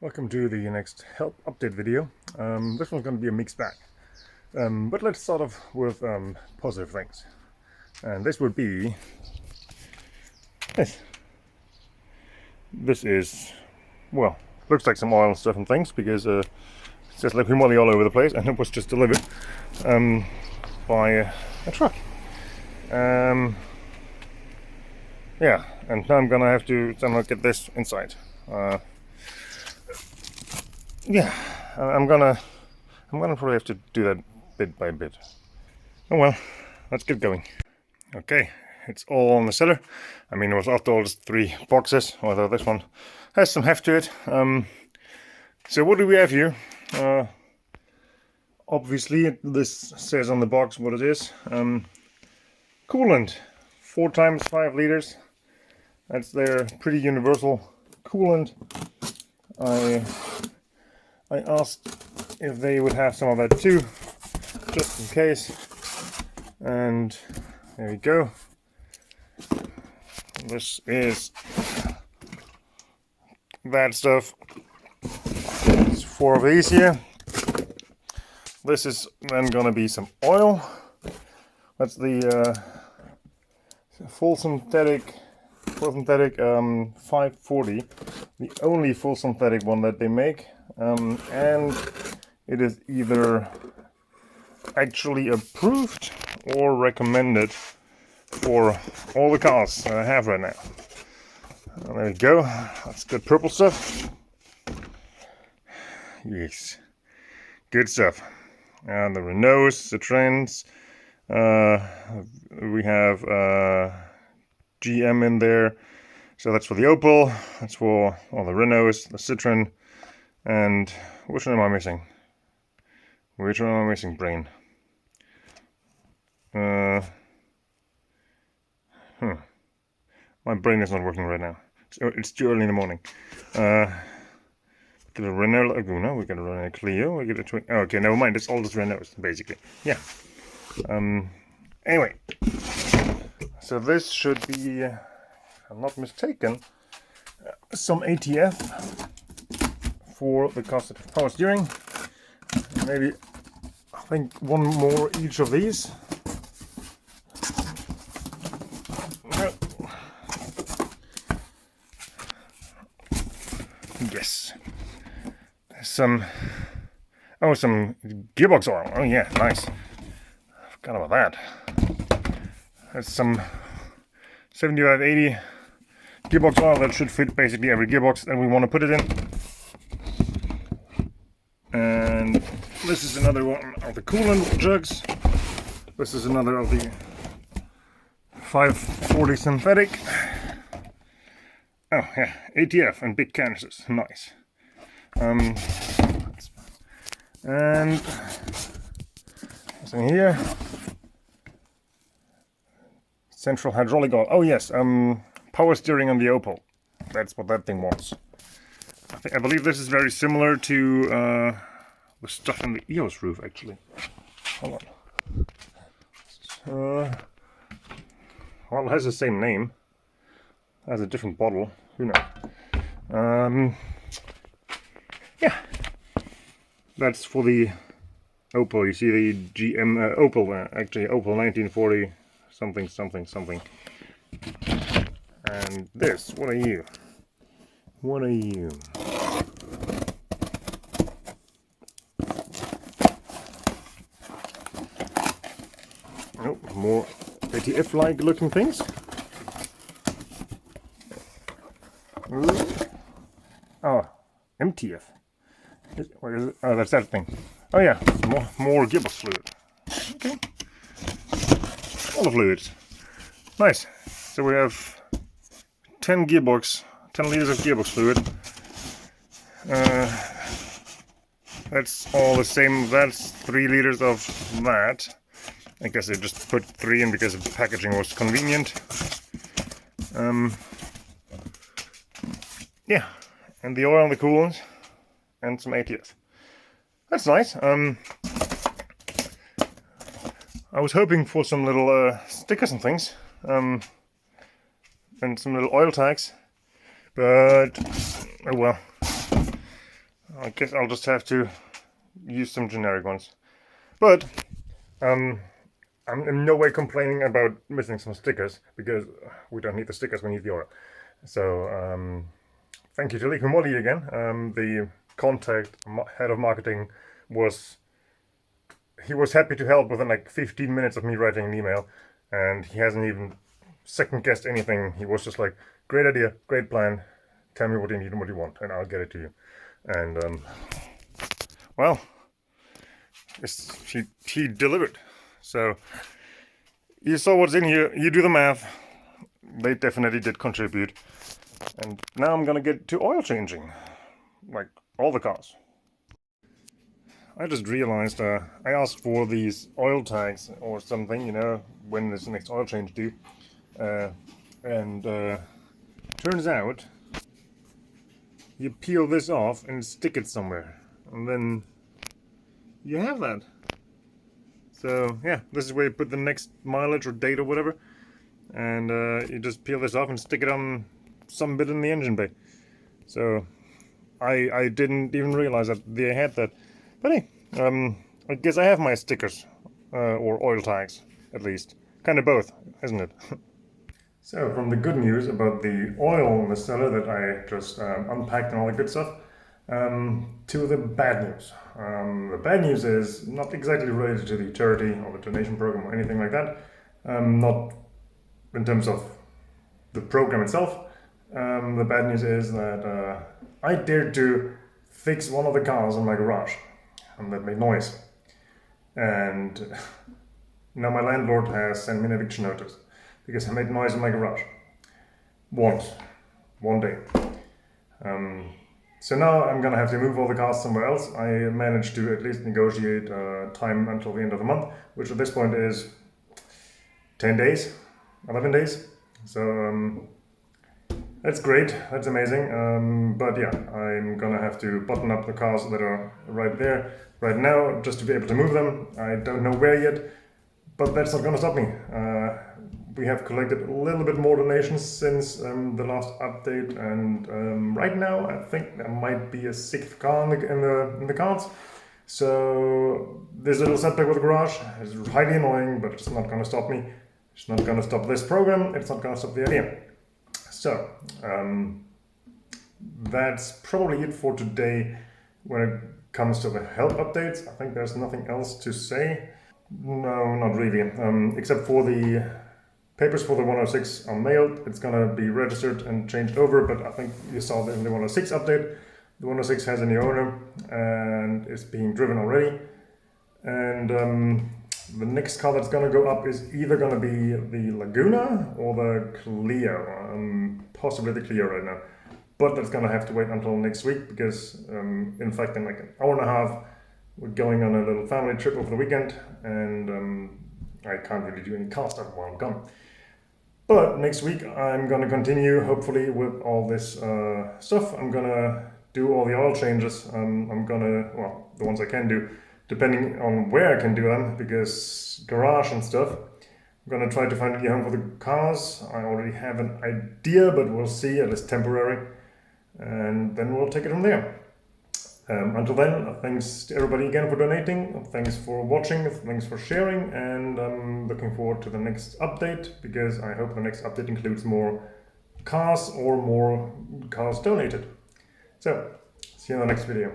Welcome to the next help update video. This one's going to be a mixed bag. But let's start off with positive things. And this would be this. This is, well, looks like some oil stuff and things because it says liquid moly all over the place, and it was just delivered by a truck. Yeah, and now I'm gonna have to somehow get this inside. Yeah, I'm gonna probably have to do that bit by bit. Oh well, let's get going. Okay, it's all on the cellar. I mean, it was after all just 3 boxes, although this one has some heft to it. So what do we have here? Obviously, this says on the box what it is. Coolant, 4 times 5 liters. That's their pretty universal coolant. I asked if they would have some of that too, just in case. And there we go. This is that stuff. There's 4 of these here. This is then gonna be some oil. That's the full synthetic 540, the only full synthetic one that they make. And it is either actually approved or recommended for all the cars that I have right now. There we go. That's good purple stuff. Yes, good stuff. And the Renaults, the Trends. We have GM in there. So that's for the Opel. That's for all the Renaults, the Citroen. And which one am I missing? Which one am I missing? Brain. My brain is not working right now. It's too early in the morning. The Renault Laguna, we got a Renault Clio, we get a Twin. Oh, okay, never mind. It's all just Renaults, basically. Yeah. Anyway, so this should be, if I'm not mistaken, some ATF for the capacitive power steering. Maybe, I think, 1 more each of these. Yes. Some gearbox oil. Oh yeah, nice. Forgot about that. That's some 7580 gearbox oil that should fit basically every gearbox that we want to put it in. And this is another one of the coolant jugs. This is another of the 540 synthetic. Oh yeah, ATF and big canisters. Nice. And what's in here? Central hydraulic oil. Oh yes, power steering on the Opel. That's what that thing was. I believe this is very similar to the stuff in the EOS roof, actually. Hold on. Well, it has the same name. It has a different bottle. Who knows? Yeah. That's for the Opel. You see the GM Opel, actually Opel 1940 something something something. And this, what are you? What are you? Oh, more ATF-like looking things. Oh, MTF. What is it? Oh, that's that thing. Oh yeah, more gearbox fluid. Okay. All the fluids. Nice. So we have 10 liters of gearbox fluid. That's all the same. That's 3 liters of that. I guess they just put 3 in because the packaging was convenient. Yeah, and the oil and the coolant, and some ATF. That's nice. I was hoping for some little stickers and things, and some little oil tags, but oh well. I guess I'll just have to use some generic ones. But I'm in no way complaining about missing some stickers, because we don't need the stickers, we need the oil. So thank you to Liku Molly again. The head of marketing was happy to help within like 15 minutes of me writing an email, and he hasn't even second guessed anything. He was just like, great idea, great plan, tell me what you need and what you want, and I'll get it to you. And well, he delivered. So you saw what's in here, you do the math. They definitely did contribute. And now I'm gonna get to oil changing, like all the cars. I just realized I asked for these oil tags or something, you know, when is the next oil change due. And turns out you peel this off and stick it somewhere, and then you have that. So yeah, this is where you put the next mileage or date or whatever, and you just peel this off and stick it on some bit in the engine bay. So I didn't even realize that they had that. But hey, I guess I have my stickers, or oil tags, at least. Kind of both, isn't it? So, from the good news about the oil in the cellar that I just unpacked and all the good stuff, to the bad news. The bad news is not exactly related to the charity or the donation program or anything like that. Not in terms of the program itself. The bad news is that I dared to fix one of the cars in my garage, and that made noise. And now my landlord has sent me an eviction notice because I made noise in my garage. One day. So now I'm gonna have to move all the cars somewhere else. I managed to at least negotiate time until the end of the month, which at this point is 10 days, 11 days. So that's great, that's amazing. But yeah, I'm gonna have to button up the cars that are right there right now just to be able to move them. I don't know where yet, but that's not gonna stop me. We have collected a little bit more donations since the last update, and right now I think there might be a sixth car in the cards. So there's a little setback with the garage. It's highly annoying, but it's not gonna stop me. It's not gonna stop this program. It's not gonna stop the idea. So that's probably it for today when it comes to the help updates. I think there's nothing else to say. No, not really. Except for the papers for the 106 are mailed. It's gonna be registered and changed over, but I think you saw that in the 106 update. The 106 has a new owner and is being driven already. And the next car that's gonna go up is either gonna be the Laguna or the Clio. Possibly the Clio right now. But that's gonna have to wait until next week because, in fact, in like an hour and a half, we're going on a little family trip over the weekend, and I can't really do any car stuff while I'm gone. But next week I'm gonna continue, hopefully, with all this stuff. I'm gonna do all the oil changes. I'm gonna, well, the ones I can do, depending on where I can do them, because garage and stuff. I'm gonna try to find a new home for the cars. I already have an idea, but we'll see, at least temporary. And then we'll take it from there. Until then, thanks to everybody again for donating, thanks for watching, thanks for sharing, and I'm looking forward to the next update, because I hope the next update includes more cars or more cars donated. So, see you in the next video.